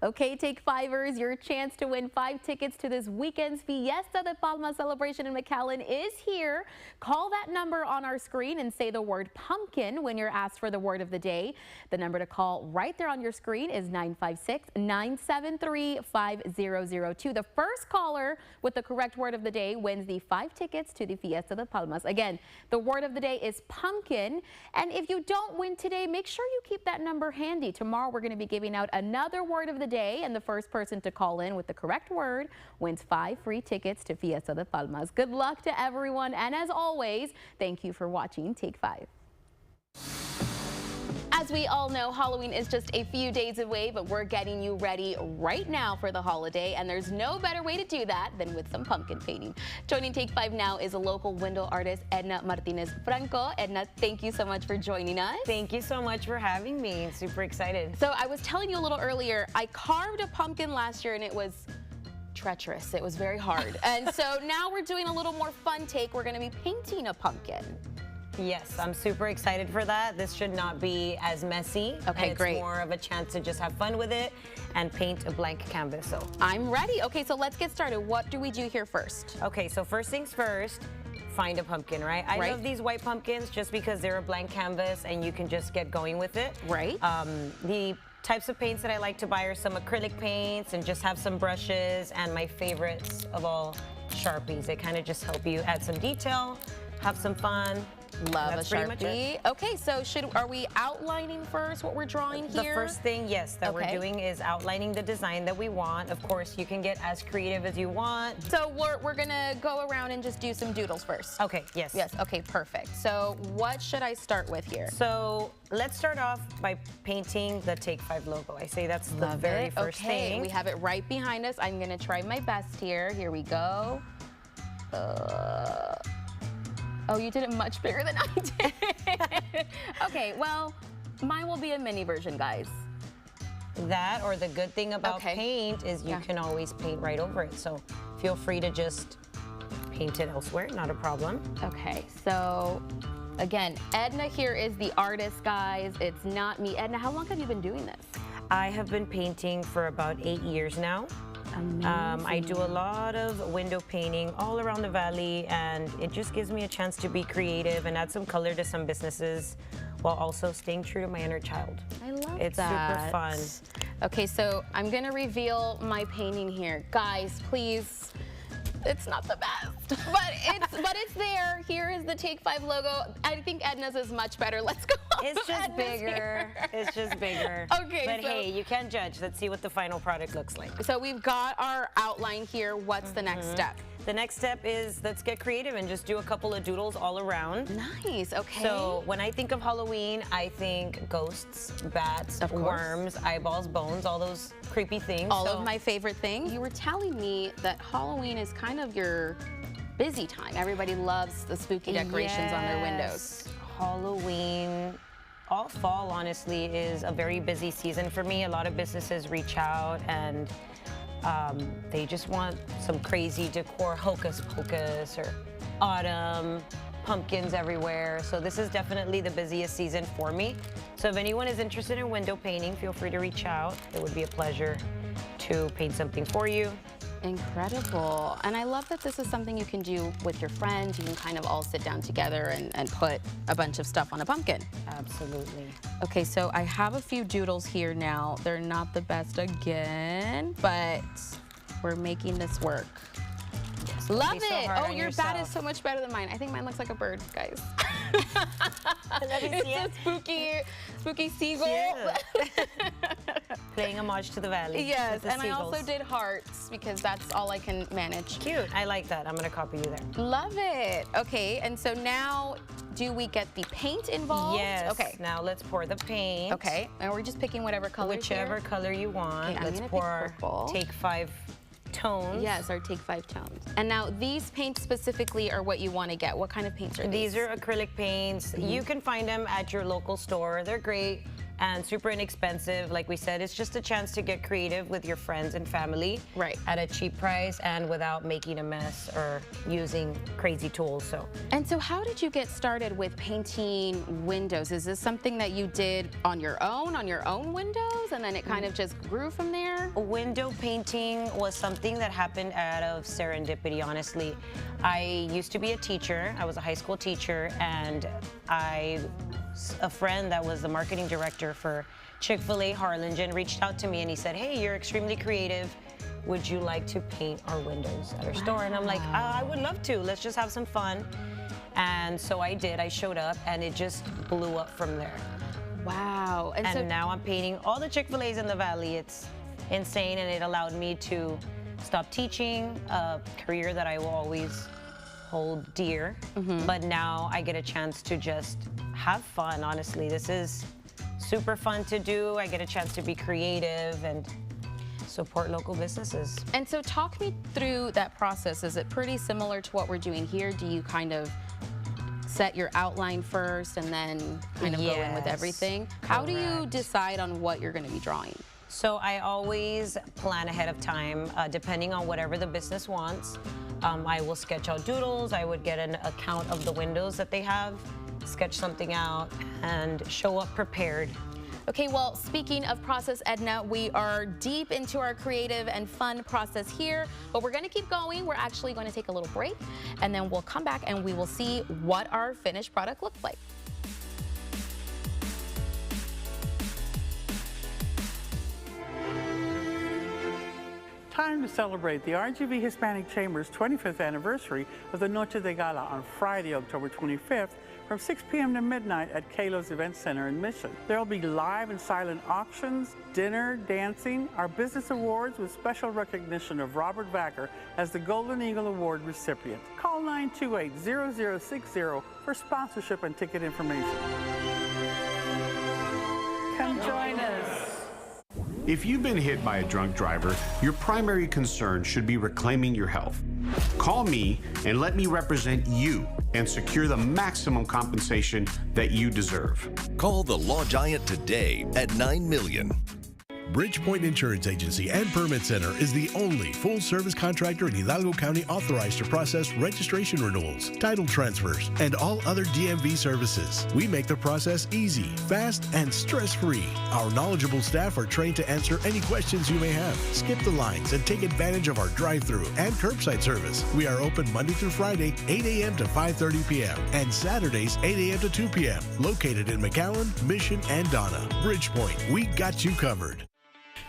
Okay, Take Fivers, your chance to win 5 tickets to this weekend's Fiesta de Palma celebration in McAllen is here. Call that number on our screen and say the word pumpkin when you're asked for the word of the day. The number to call right there on your screen is 956-973-5002. The first caller with the correct word of the day wins the 5 tickets to the Fiesta de Palmas. Again, the word of the day is pumpkin. And if you don't win today, make sure you keep that number handy. Tomorrow we're going to be giving out another word of the day, and the first person to call in with the correct word wins 5 free tickets to Fiesta de Palmas. Good luck to everyone, and as always, thank you for watching Take 5. As we all know, Halloween is just a few days away, but we're getting you ready right now for the holiday, and there's no better way to do that than with some pumpkin painting. Joining Take 5 now is a local window artist, Edna Martinez Franco. Edna, thank you so much for joining us. Thank you so much for having me. Super excited. So I was telling you a little earlier, I carved a pumpkin last year, and it was treacherous. It was very hard. And so now we're doing a little more fun take. We're going to be painting a pumpkin. Yes, I'm super excited for that. This should not be as messy. Okay, and great. It's more of a chance to just have fun with it and paint a blank canvas. So I'm ready. Okay, so let's get started. What do we do here first? Okay, so first things first, find a pumpkin, right? I love these white pumpkins just because they're a blank canvas and you can just get going with it. Right. The types of paints that I like to buy are some acrylic paints and just have some brushes, and my favorites of all, Sharpies. They kind of just help you add some detail, have some fun. Love a Sharpie. Okay, so are we outlining first what we're drawing here? The first thing, yes, that we're doing is outlining the design that we want. Of course, you can get as creative as you want. So we're gonna go around and just do some doodles first. Okay, yes. Yes, okay, perfect. So what should I start with here? So let's start off by painting the Take 5 logo. I say that's the very first thing. We have it right behind us. I'm gonna try my best here. Here we go. Oh, you did it much bigger than I did. Okay, well, mine will be a mini version, guys. That, or the good thing about paint is you can always paint right over it. So feel free to just paint it elsewhere, not a problem. Okay, so again, Edna here is the artist, guys. It's not me. Edna, how long have you been doing this? I have been painting for about 8 years now. I do a lot of window painting all around the valley, and it just gives me a chance to be creative and add some color to some businesses while also staying true to my inner child. I love that. It's super fun. Okay, so I'm gonna reveal my painting here. Guys, please, it's not the best, but it's there. Here is the Take 5 logo. I think Edna's is much better. Let's go. It's just bigger. It's just bigger. Okay. But hey, you can't judge. Let's see what the final product looks like. So we've got our outline here. What's the next step? The next step is let's get creative and just do a couple of doodles all around. Nice, okay. So when I think of Halloween, I think ghosts, bats, worms, eyeballs, bones, all those creepy things. All of my favorite things. You were telling me that Halloween is kind of your busy time. Everybody loves the spooky decorations on their windows. Halloween, all fall, honestly, is a very busy season for me. A lot of businesses reach out and they just want some crazy decor, hocus pocus or autumn, pumpkins everywhere. So this is definitely the busiest season for me. So if anyone is interested in window painting, feel free to reach out. It would be a pleasure to paint something for you. Incredible. And I love that this is something you can do with your friends. You can kind of all sit down together and put a bunch of stuff on a pumpkin. Absolutely. Okay, so I have a few doodles here now. They're not the best again, but we're making this work. Yes, love so it. Oh, your yourself. bat is so much better than mine. I think mine looks like a bird, guys. Let me see it. It's a spooky seagull. Yeah. Playing homage to the valley. Yes, and seagulls. I also did hearts because that's all I can manage. Cute. I like that. I'm gonna copy you there. Love it. Okay, and so now do we get the paint involved? Yes. Okay. Now let's pour the paint. Okay, and we're just picking whatever color. Whichever color you want. Okay, let's pour Take 5 tones. Yes, or Take 5 tones. And now these paints specifically are what you want to get. What kind of paints are these? These are acrylic paints. You can find them at your local store. They're great and super inexpensive. Like we said, it's just a chance to get creative with your friends and family. Right. At a cheap price and without making a mess or using crazy tools. And so how did you get started with painting windows? Is this something that you did on your own windows, and then it kind of just grew from there? Window painting was something that happened out of serendipity, honestly. I used to be a teacher. I was a high school teacher, and a friend that was the marketing director for Chick-fil-A Harlingen reached out to me and he said, hey, you're extremely creative. Would you like to paint our windows at our store? And I'm like, I would love to. Let's just have some fun. And so I did. I showed up and it just blew up from there. Wow. And so now I'm painting all the Chick-fil-A's in the valley. It's insane, and it allowed me to stop teaching, a career that I will always hold dear. But now I get a chance to just have fun, honestly. This is super fun to do. I get a chance to be creative and support local businesses. And so talk me through that process. Is it pretty similar to what we're doing here? Do you kind of set your outline first and then kind of go in with everything? How do you decide on what you're going to be drawing? So I always plan ahead of time, depending on whatever the business wants. I will sketch out doodles. I would get an account of the windows that they have, sketch something out, and show up prepared. Okay, well, speaking of process, Edna, we are deep into our creative and fun process here, but we're gonna keep going. We're actually gonna take a little break, and then we'll come back and we will see what our finished product looks like. Time to celebrate the RGV Hispanic Chamber's 25th anniversary of the Noche de Gala on Friday, October 25th from 6 p.m. to midnight at Kalos Event Center in Mission. There will be live and silent auctions, dinner, dancing, our business awards with special recognition of Robert Vacker as the Golden Eagle Award recipient. Call 928-0060 for sponsorship and ticket information. Come join us. If you've been hit by a drunk driver, your primary concern should be reclaiming your health. Call me and let me represent you and secure the maximum compensation that you deserve. Call the Law Giant today at $9 million. Bridgepoint Insurance Agency and Permit Center is the only full-service contractor in Hidalgo County authorized to process registration renewals, title transfers, and all other DMV services. We make the process easy, fast, and stress-free. Our knowledgeable staff are trained to answer any questions you may have. Skip the lines and take advantage of our drive-through and curbside service. We are open Monday through Friday, 8 a.m. to 5:30 p.m. and Saturdays, 8 a.m. to 2 p.m. Located in McAllen, Mission, and Donna. Bridgepoint, we got you covered.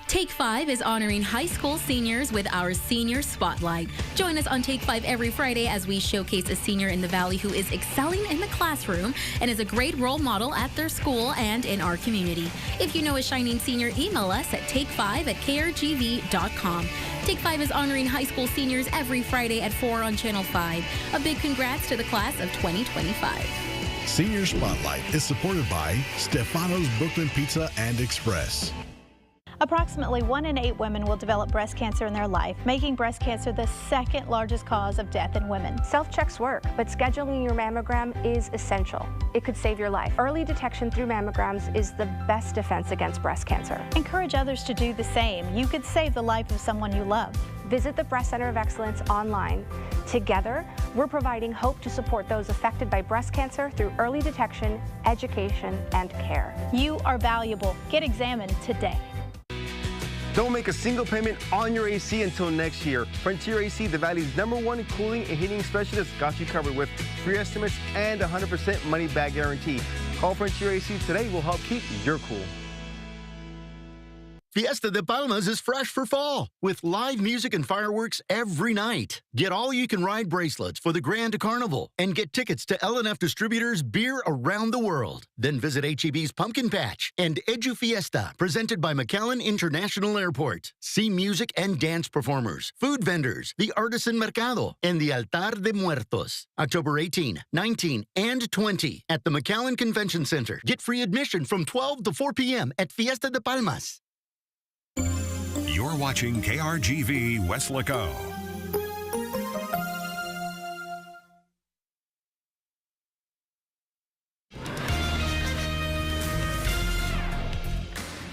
Take 5 is honoring high school seniors with our Senior Spotlight. Join us on Take 5 every Friday as we showcase a senior in the Valley who is excelling in the classroom and is a great role model at their school and in our community. If you know a shining senior, email us at take5@krgv.com. Take 5 is honoring high school seniors every Friday at 4 on Channel 5. A big congrats to the class of 2025. Senior Spotlight is supported by Stefano's Brooklyn Pizza and Express. Approximately 1 in 8 women will develop breast cancer in their life, making breast cancer the second largest cause of death in women. Self-checks work, but scheduling your mammogram is essential. It could save your life. Early detection through mammograms is the best defense against breast cancer. Encourage others to do the same. You could save the life of someone you love. Visit the Breast Center of Excellence online. Together, we're providing hope to support those affected by breast cancer through early detection, education, and care. You are valuable. Get examined today. Don't make a single payment on your AC until next year. Frontier AC, the Valley's #1 cooling and heating specialist, got you covered with free estimates and 100% money-back guarantee. Call Frontier AC today. We'll help keep your cool. Fiesta de Palmas is fresh for fall with live music and fireworks every night. Get all-you-can-ride bracelets for the Grand Carnival and get tickets to L&F Distributors beer around the world. Then visit H-E-B's Pumpkin Patch and Edu Fiesta, presented by McAllen International Airport. See music and dance performers, food vendors, the Artisan Mercado, and the Altar de Muertos. October 18, 19, and 20 at the McAllen Convention Center. Get free admission from 12 to 4 p.m. at Fiesta de Palmas. You're watching KRGV Weslaco.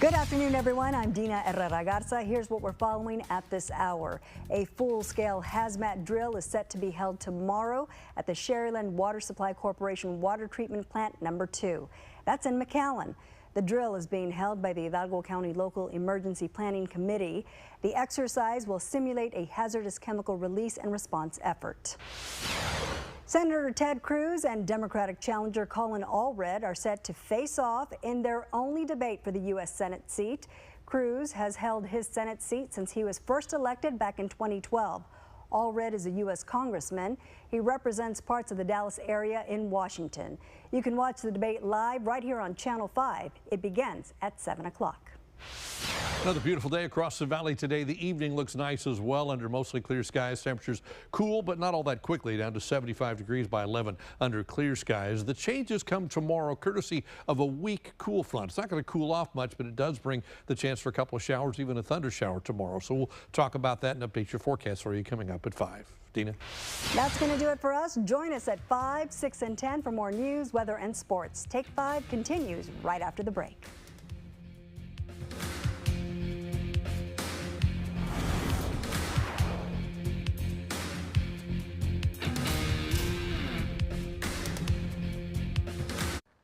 Good afternoon, everyone. I'm Dina Herrera Garza. Here's what we're following at this hour. A full-scale hazmat drill is set to be held tomorrow at the Sharyland Water Supply Corporation Water Treatment Plant number 2. That's in McAllen. The drill is being held by the Hidalgo County Local Emergency Planning Committee. The exercise will simulate a hazardous chemical release and response effort. Senator Ted Cruz and Democratic challenger Colin Allred are set to face off in their only debate for the U.S. Senate seat. Cruz has held his Senate seat since he was first elected back in 2012. Allred is a U.S. congressman. He represents parts of the Dallas area in Washington. You can watch the debate live right here on Channel 5. It begins at 7 o'clock. Another beautiful day across the valley today. The evening looks nice as well under mostly clear skies. Temperatures cool, but not all that quickly, down to 75 degrees by 11 under clear skies. The changes come tomorrow courtesy of a weak cool front. It's not going to cool off much, but it does bring the chance for a couple of showers, even a thunder shower tomorrow. So we'll talk about that and update your forecast for you coming up at 5. Dina? That's going to do it for us. Join us at 5, 6, and 10 for more news, weather, and sports. Take 5 continues right after the break.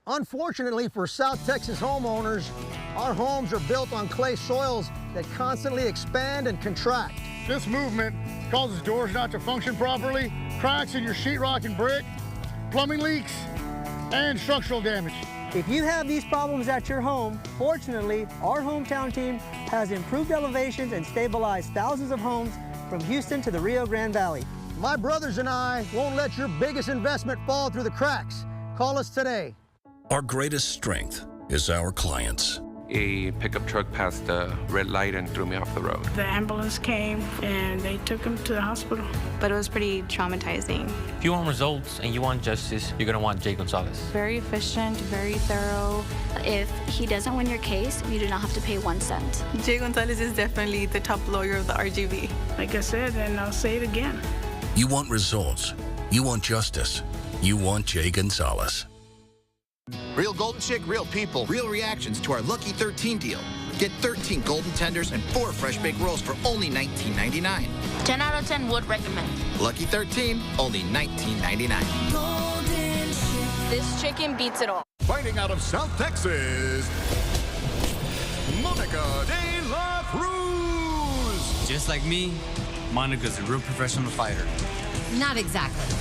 Unfortunately for South Texas homeowners, our homes are built on clay soils that constantly expand and contract. This movement causes doors not to function properly, cracks in your sheetrock and brick, plumbing leaks, and structural damage. If you have these problems at your home, fortunately, our hometown team has improved elevations and stabilized thousands of homes from Houston to the Rio Grande Valley. My brothers and I won't let your biggest investment fall through the cracks. Call us today. Our greatest strength is our clients. A pickup truck passed the red light and threw me off the road. The ambulance came and they took him to the hospital. But it was pretty traumatizing. If you want results and you want justice, you're gonna want Jay Gonzalez. Very efficient, very thorough. If he doesn't win your case, you do not have to pay 1 cent. Jay Gonzalez is definitely the top lawyer of the RGV. Like I said, and I'll say it again. You want results. You want justice. You want Jay Gonzalez. Real Golden Chick, real people, real reactions to our Lucky 13 deal. Get 13 golden tenders and 4 fresh baked rolls for only $19.99. 10 out of 10 would recommend. Lucky 13, only $19.99. Golden Chick. This chicken beats it all. Fighting out of South Texas, Monica de la Cruz. Just like me, Monica's a real professional fighter. Not exactly.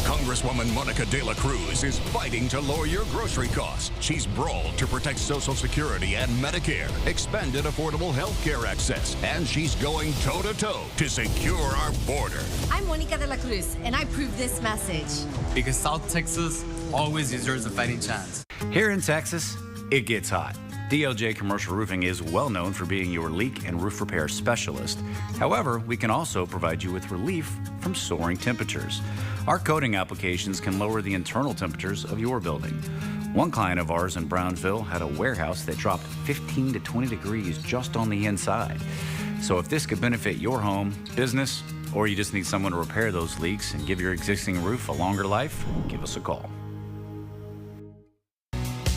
Congresswoman Monica de la Cruz is fighting to lower your grocery costs. She's brawled to protect Social Security and Medicare, expanded affordable health care access, and she's going toe-to-toe to secure our border. I'm Monica de la Cruz, and I approve this message. Because South Texas always deserves a fighting chance. Here in Texas, it gets hot. DLJ Commercial Roofing is well known for being your leak and roof repair specialist. However, we can also provide you with relief from soaring temperatures. Our coating applications can lower the internal temperatures of your building. One client of ours in Brownsville had a warehouse that dropped 15 to 20 degrees just on the inside. So if this could benefit your home, business, or you just need someone to repair those leaks and give your existing roof a longer life, give us a call.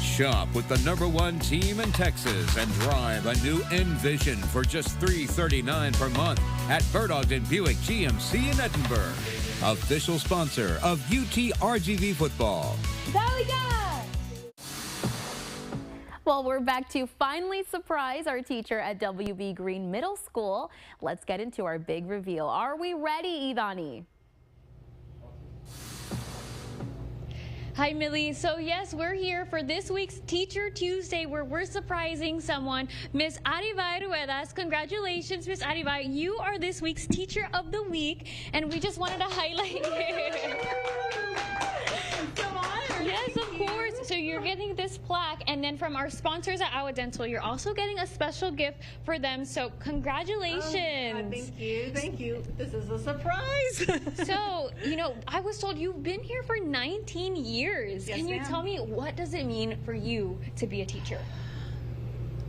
Shop with the #1 team in Texas and drive a new Envision for just $339 per month at Burdock and Buick GMC in Edinburgh. Official sponsor of UT RGV football. There we go! Well, we're back to finally surprise our teacher at WB Green Middle School. Let's get into our big reveal. Are we ready, Idani? Hi, Millie. So yes, we're here for this week's Teacher Tuesday, where we're surprising someone, Miss Aribay Ruedas. Congratulations, Miss Aribay. You are this week's Teacher of the Week, and we just wanted to highlight you. Come on. Yes, of course. So you're getting this plaque, and then from our sponsors at Awa Dental, you're also getting a special gift for them. So congratulations. Thank you. Thank you. This is a surprise. So, you know, I was told you've been here for 19 years. Yes, Can you tell me, what does it mean for you to be a teacher?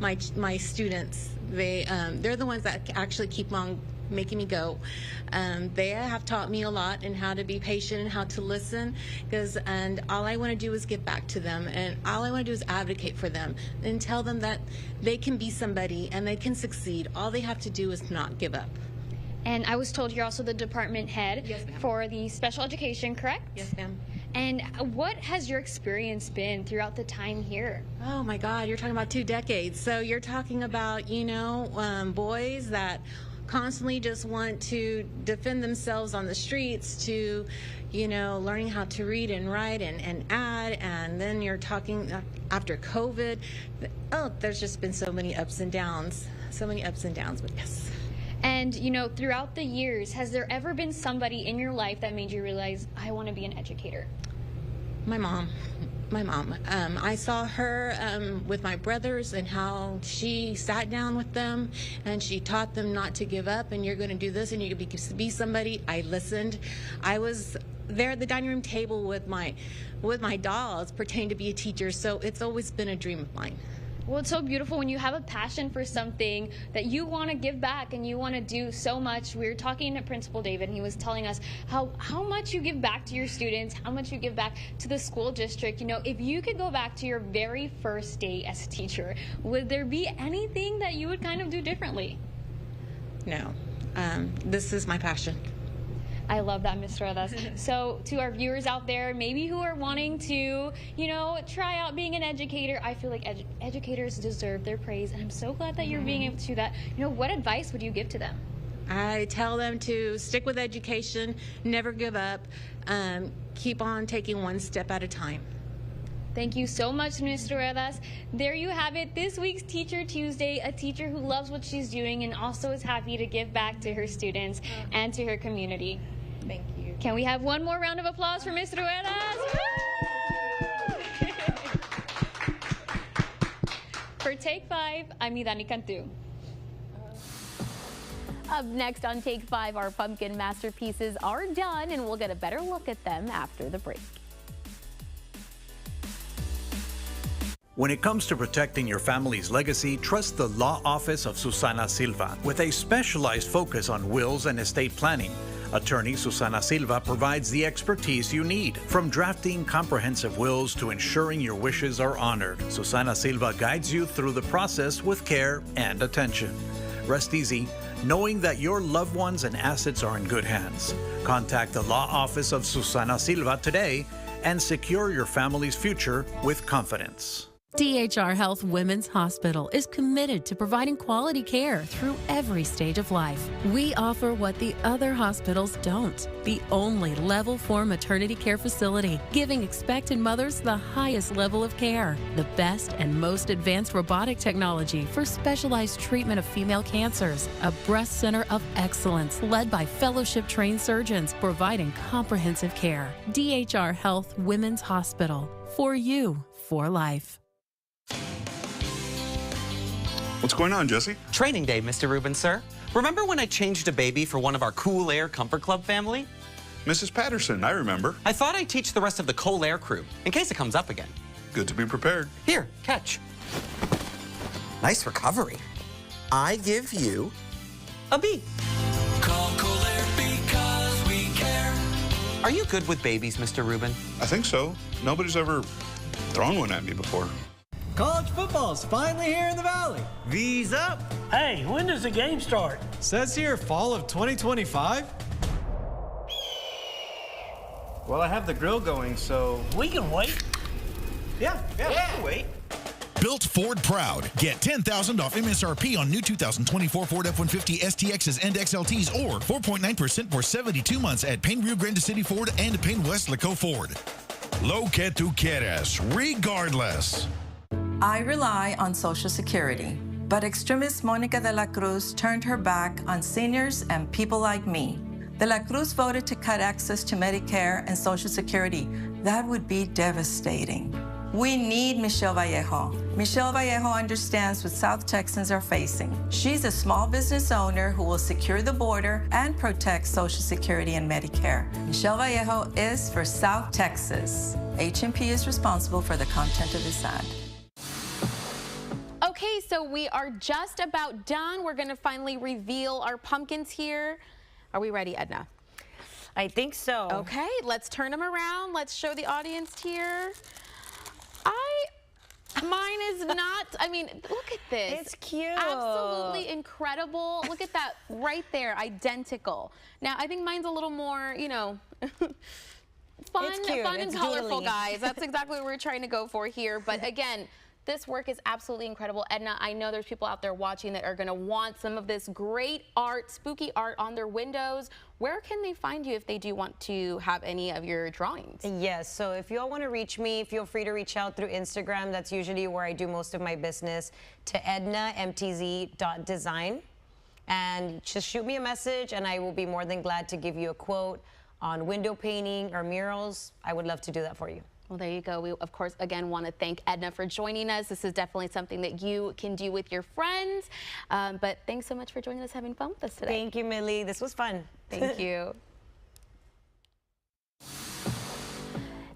My students, they're the ones that actually keep on making me go. They have taught me a lot and how to be patient and how to listen, and all I want to do is give back to them, and all I want to do is advocate for them and tell them that they can be somebody and they can succeed. All they have to do is not give up. And I was told you're also the department head for the special education, correct? Yes, ma'am. And what has your experience been throughout the time here? Oh my God, you're talking about 2 decades. So you're talking about, boys that constantly just want to defend themselves on the streets, to, learning how to read and write and add. And then you're talking after COVID. Oh, there's just been so many ups and downs, but yes. And, throughout the years, has there ever been somebody in your life that made you realize, I want to be an educator? My mom. I saw her with my brothers and how she sat down with them and she taught them not to give up, and you're going to do this and you're going to be somebody. I listened. I was there at the dining room table with my dolls, pretending to be a teacher, so it's always been a dream of mine. Well, it's so beautiful when you have a passion for something that you want to give back and you want to do so much. We were talking to Principal David, and he was telling us how much you give back to your students, how much you give back to the school district. If you could go back to your very first day as a teacher, would there be anything that you would kind of do differently? No. This is my passion. I love that, Ms. Ruedas. So to our viewers out there, maybe who are wanting to, try out being an educator, I feel like educators deserve their praise, and I'm so glad that you're being able to do that. What advice would you give to them? I tell them to stick with education, never give up, keep on taking one step at a time. Thank you so much, Ms. Ruedas. There you have it, this week's Teacher Tuesday, a teacher who loves what she's doing and also is happy to give back to her students and to her community. Thank you. Can we have one more round of applause for Ms. Ruedas? For Take 5, I'm Idani Cantu. Up next on Take 5, our pumpkin masterpieces are done, and we'll get a better look at them after the break. When it comes to protecting your family's legacy, trust the law office of Susana Silva. With a specialized focus on wills and estate planning, attorney Susana Silva provides the expertise you need. From drafting comprehensive wills to ensuring your wishes are honored, Susana Silva guides you through the process with care and attention. Rest easy, knowing that your loved ones and assets are in good hands. Contact the law office of Susana Silva today and secure your family's future with confidence. DHR Health Women's Hospital is committed to providing quality care through every stage of life. We offer what the other hospitals don't, the only Level 4 maternity care facility, giving expectant mothers the highest level of care, the best and most advanced robotic technology for specialized treatment of female cancers, a breast center of excellence led by fellowship-trained surgeons providing comprehensive care. DHR Health Women's Hospital, for you, for life. What's going on, Jesse? Training day, Mr. Rubin, sir. Remember when I changed a baby for one of our Cool Air Comfort Club family? Mrs. Patterson, I remember. I thought I'd teach the rest of the Cool Air crew, in case it comes up again. Good to be prepared. Here, catch. Nice recovery. I give you a B. Call Cool Air because we care. Are you good with babies, Mr. Rubin? I think so. Nobody's ever thrown one at me before. College football's finally here in the Valley. V's up. Hey, when does the game start? Says here fall of 2025. Well, I have the grill going, so... We can wait. Yeah, we can wait. Built Ford proud. Get $10,000 off MSRP on new 2024 Ford F-150 STXs and XLTs or 4.9% for 72 months at Payne Rio Grande City Ford and Payne West Laco Ford. Lo que tú quieras, regardless. I rely on Social Security, but extremist Monica de la Cruz turned her back on seniors and people like me. De la Cruz voted to cut access to Medicare and Social Security. That would be devastating. We need Michelle Vallejo. Michelle Vallejo understands what South Texans are facing. She's a small business owner who will secure the border and protect Social Security and Medicare. Michelle Vallejo is for South Texas. HMP is responsible for the content of this ad. Okay, so we are just about done. We're going to finally reveal our pumpkins here. Are we ready, Edna? I think so. Okay, let's turn them around. Let's show the audience here. Mine is not, I mean, look at this. It's cute. Absolutely incredible. Look at that right there, identical. Now, I think mine's a little more, you know, fun and colorful, guys. That's exactly what we're trying to go for here. But again, this work is absolutely incredible. Edna, I know there's people out there watching that are going to want some of this great art, spooky art on their windows. Where can they find you if they do want to have any of your drawings? Yes, so if you all want to reach me, feel free to reach out through Instagram. That's usually where I do most of my business, to ednamtz.design. And just shoot me a message and I will be more than glad to give you a quote on window painting or murals. I would love to do that for you. Well, there you go. We, of course, again, want to thank Edna for joining us. This is definitely something that you can do with your friends. But thanks so much for joining us, having fun with us today. Thank you, Millie. This was fun. Thank you.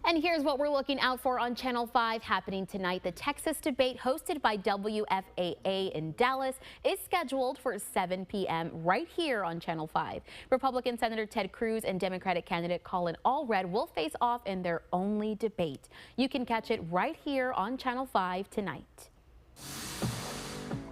And here's what we're looking out for on Channel 5 happening tonight. The Texas debate hosted by WFAA in Dallas is scheduled for 7 p.m. right here on Channel 5. Republican Senator Ted Cruz and Democratic candidate Colin Allred will face off in their only debate. You can catch it right here on Channel 5 tonight.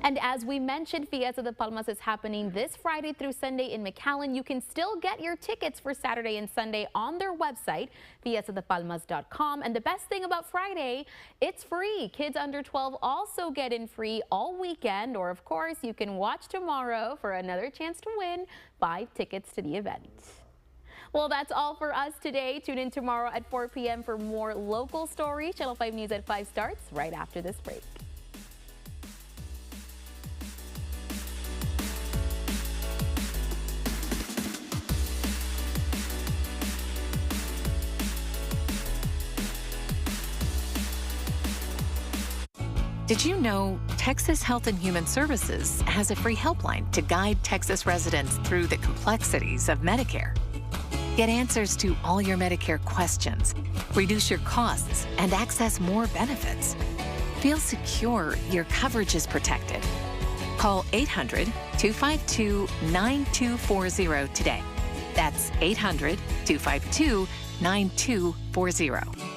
And as we mentioned, Fiesta de Palmas is happening this Friday through Sunday in McAllen. You can still get your tickets for Saturday and Sunday on their website, fiestadepalmas.com. And the best thing about Friday, it's free. Kids under 12 also get in free all weekend. Or, of course, you can watch tomorrow for another chance to win 5 tickets to the event. Well, that's all for us today. Tune in tomorrow at 4 p.m. for more local stories. Channel 5 News at 5 starts right after this break. Did you know Texas Health and Human Services has a free helpline to guide Texas residents through the complexities of Medicare? Get answers to all your Medicare questions, reduce your costs, and access more benefits. Feel secure your coverage is protected. Call 800-252-9240 today. That's 800-252-9240.